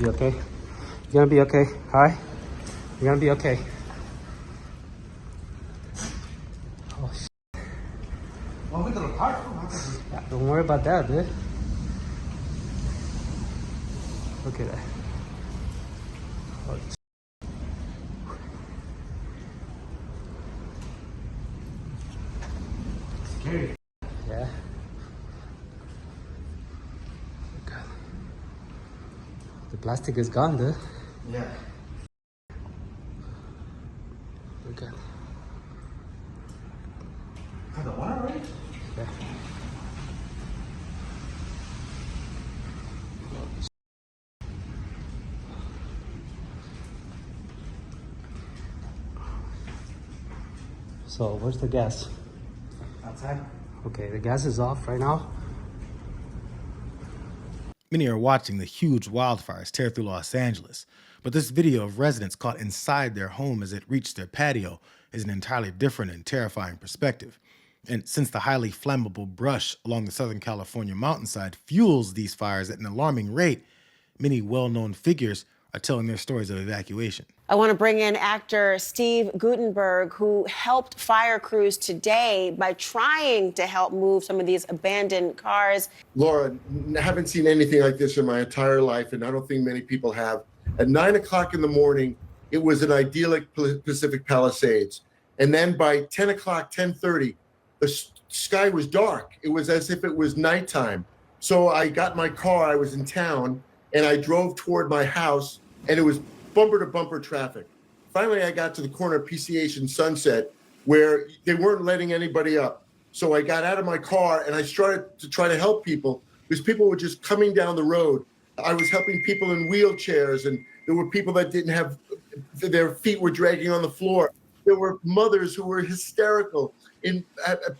You okay? You're gonna be okay, all right? You're gonna be okay. Oh, shit. Yeah, don't worry about that, dude. Look at that. Oh, scary. Yeah. God. The plastic is gone, dude. Yeah. Look at. The one already? Yeah. So, where's the gas? Outside. Okay, the gas is off right now. Many are watching the huge wildfires tear through Los Angeles, but this video of residents caught inside their home as it reached their patio is an entirely different and terrifying perspective. And since the highly flammable brush along the Southern California mountainside fuels these fires at an alarming rate, many well-known figures are telling their stories of evacuation. I want to bring in actor Steve Guttenberg, who helped fire crews today by trying to help move some of these abandoned cars. Laura, I haven't seen anything like this in my entire life, and I don't think many people have. At 9 o'clock in the morning, it was an idyllic Pacific Palisades. And then by 10 o'clock, 10:30, the sky was dark. It was as if it was nighttime. So I got in my car, I was in town, and I drove toward my house, and it was bumper to bumper traffic. Finally, I got to the corner of PCH and Sunset where they weren't letting anybody up. So I got out of my car and I started to try to help people because people were just coming down the road. I was helping people in wheelchairs, and there were people that didn't have, their feet were dragging on the floor. There were mothers who were hysterical in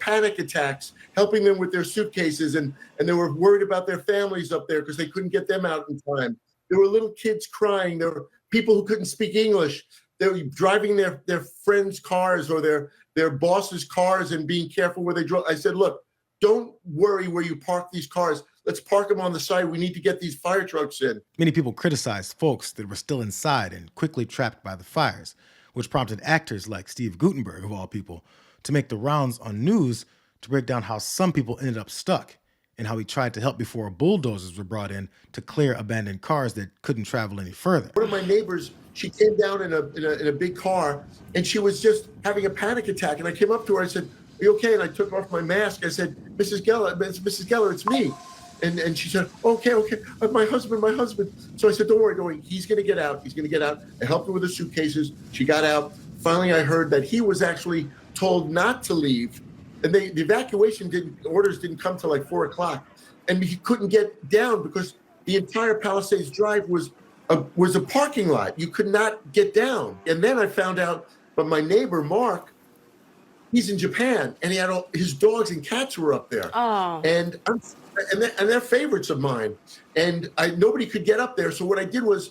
panic attacks, helping them with their suitcases, and they were worried about their families up there because they couldn't get them out in time. There were little kids crying. There were people who couldn't speak English. They were driving their friends' cars or their bosses' cars and being careful where they drove. I said, look, don't worry where you park these cars. Let's park them on the side. We need to get these fire trucks in. Many people criticized folks that were still inside and quickly trapped by the fires, which prompted actors like Steve Guttenberg, of all people, to make the rounds on news to break down how some people ended up stuck and how he tried to help before bulldozers were brought in to clear abandoned cars that couldn't travel any further. One of my neighbors, she came down in a big car, and she was just having a panic attack. And I came up to her, I said, are you okay? And I took off my mask. I said, Mrs. Geller, it's me. And she said, okay, my husband. So I said, don't worry, he's gonna get out. I helped her with the suitcases. She got out. Finally, I heard that he was actually told not to leave. And the evacuation orders didn't come till like 4 o'clock. And he couldn't get down because the entire Palisades Drive was a parking lot. You could not get down. And then I found out, but my neighbor, Mark, he's in Japan, and he had his dogs and cats were up there. Oh. And they're favorites of mine. And nobody could get up there. So what I did was,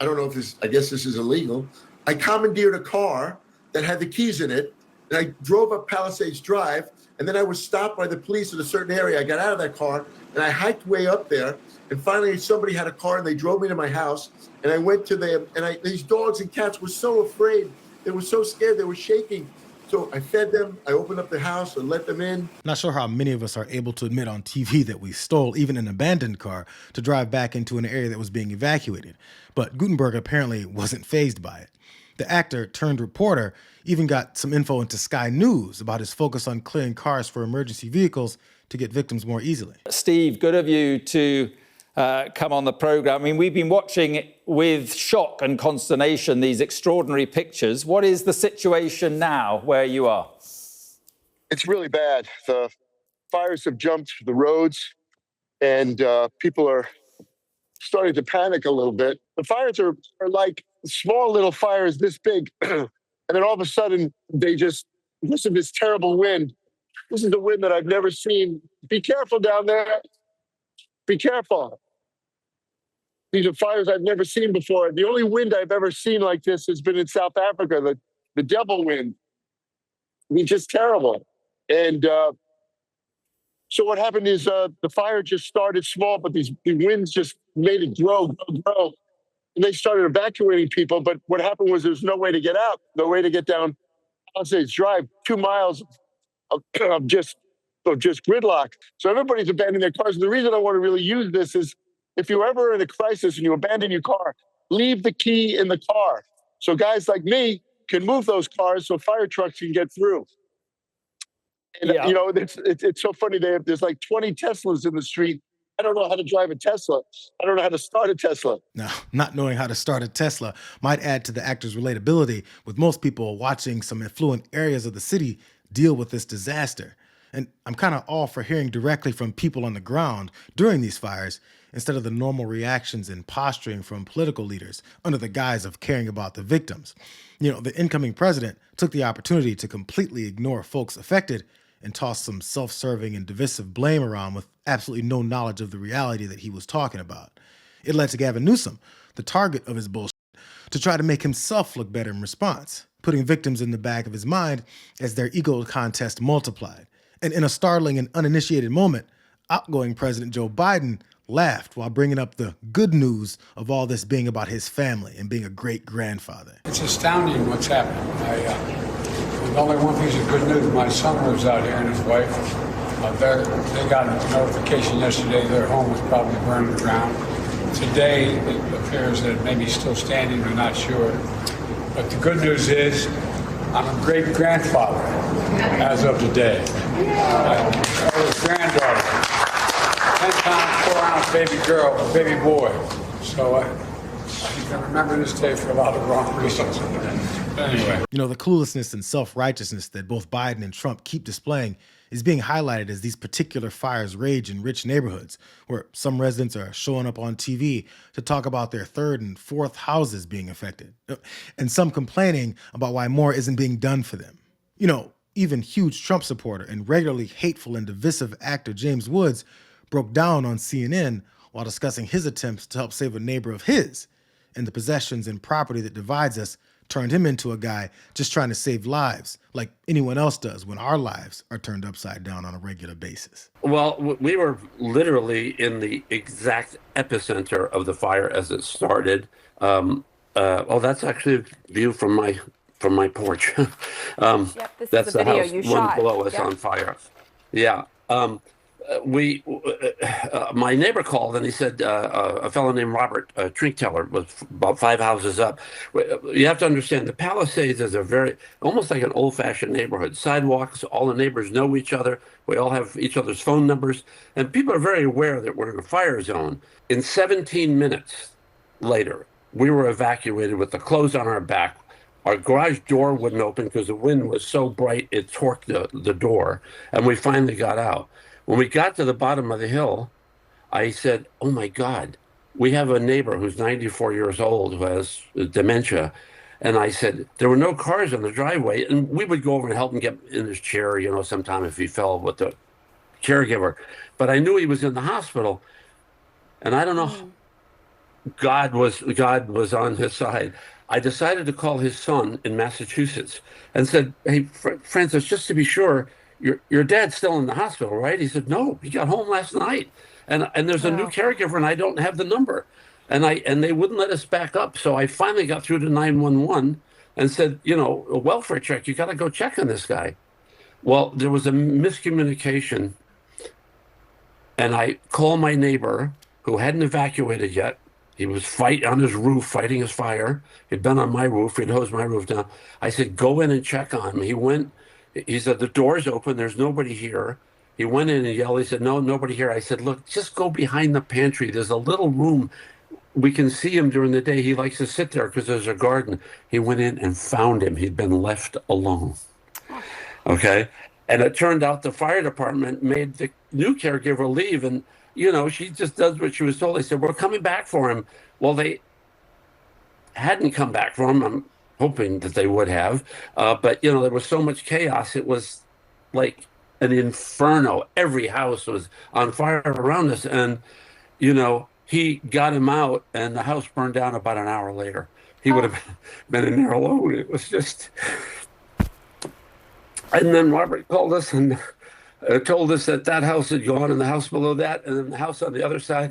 I don't know if I guess this is illegal. I commandeered a car that had the keys in it, and I drove up Palisades Drive, and then I was stopped by the police in a certain area. I got out of that car, and I hiked way up there, and finally somebody had a car, and they drove me to my house, and I went to them, and these dogs and cats were so afraid. They were so scared. They were shaking. So I fed them, I opened up the house and let them in. Not sure how many of us are able to admit on TV that we stole even an abandoned car to drive back into an area that was being evacuated, but Gutenberg apparently wasn't fazed by it. The actor turned reporter even got some info into Sky News about his focus on clearing cars for emergency vehicles to get victims more easily. Steve, good of you to come on the program. I mean, we've been watching with shock and consternation these extraordinary pictures. What is the situation now where you are? It's really bad. The fires have jumped the roads, and people are starting to panic a little bit. The fires are like small little fires this big, and then all of a sudden they just listen to this terrible wind. This is the wind that I've never seen. Be careful down there. Be careful. These are fires I've never seen before. The only wind I've ever seen like this has been in South Africa, the devil wind. I mean, just terrible. And So what happened is the fire just started small, but the winds just made it grow. And they started evacuating people. But what happened was there's no way to get out, no way to get down Palisades Drive, 2 miles of just gridlock. So everybody's abandoning their cars. And the reason I want to really use this is if you're ever in a crisis and you abandon your car, leave the key in the car. So guys like me can move those cars so fire trucks can get through. And, Yeah. you know, it's so funny. There's like 20 Teslas in the street. I don't know how to drive a Tesla. I don't know how to start a Tesla. Now, not knowing how to start a Tesla might add to the actor's relatability, with most people watching some affluent areas of the city deal with this disaster. And I'm kind of all for hearing directly from people on the ground during these fires instead of the normal reactions and posturing from political leaders under the guise of caring about the victims. You know, the incoming president took the opportunity to completely ignore folks affected and toss some self-serving and divisive blame around with absolutely no knowledge of the reality that he was talking about. It led to Gavin Newsom, the target of his bullshit, to try to make himself look better in response, putting victims in the back of his mind as their ego contest multiplied. And in a startling and uninitiated moment, outgoing President Joe Biden laughed while bringing up the good news of all this being about his family and being a great-grandfather. It's astounding what's happening. There's only one piece of good news. My son lives out here and his wife. They got a notification yesterday their home was probably burned to the ground. Today, it appears that it may be still standing, we're not sure. But the good news is I'm a great-grandfather as of today. My granddaughter, 10-pound, 4-ounce baby girl, baby boy. So you can remember this day for a lot of wrong reasons. Anyway. You know, the cluelessness and self-righteousness that both Biden and Trump keep displaying is being highlighted as these particular fires rage in rich neighborhoods, where some residents are showing up on TV to talk about their third and fourth houses being affected, and some complaining about why more isn't being done for them. You know, even huge Trump supporter and regularly hateful and divisive actor James Woods broke down on CNN while discussing his attempts to help save a neighbor of his, and the possessions and property that divides us turned him into a guy just trying to save lives, like anyone else does when our lives are turned upside down on a regular basis. Well, we were literally in the exact epicenter of the fire as it started. That's actually a view from my porch. Yep, this that's is a the video house you one shot. below us on fire. Yeah. My neighbor called and he said a fellow named Robert Trinkteller was about 5 houses up. You have to understand the Palisades is almost like an old-fashioned neighborhood. Sidewalks, all the neighbors know each other. We all have each other's phone numbers, and people are very aware that we're in a fire zone. In 17 minutes later, we were evacuated with the clothes on our back. Our garage door wouldn't open because the wind was so bright it torqued the door, and we finally got out. When we got to the bottom of the hill, I said, oh my God, we have a neighbor who's 94 years old who has dementia. And I said, there were no cars on the driveway. And we would go over and help him get in his chair, you know, sometime if he fell with the caregiver. But I knew he was in the hospital. And I don't know, God was on his side. I decided to call his son in Massachusetts and said, hey, Francis, just to be sure, your dad's still in the hospital, right? He said, no, he got home last night. And there's a new caregiver and I don't have the number. And they wouldn't let us back up. So I finally got through to 911 and said, you know, a welfare check, you got to go check on this guy. Well, there was a miscommunication. And I called my neighbor who hadn't evacuated yet. He was on his roof, fighting his fire. He'd been on my roof. He'd hosed my roof down. I said, go in and check on him. He went. He said, the door's open. There's nobody here. He went in and yelled. He said, no, nobody here. I said, look, just go behind the pantry. There's a little room. We can see him during the day. He likes to sit there because there's a garden. He went in and found him. He'd been left alone. Okay. And it turned out the fire department made the new caregiver leave. And, you know, she just does what she was told. They said, we're coming back for him. Well, they hadn't come back for him. I'm hoping that they would have. But, you know, there was so much chaos. It was like an inferno. Every house was on fire around us. And, you know, he got him out and the house burned down about an hour later. He would have been in there alone. It was just... And then Robert called us and told us that that house had gone and the house below that and then the house on the other side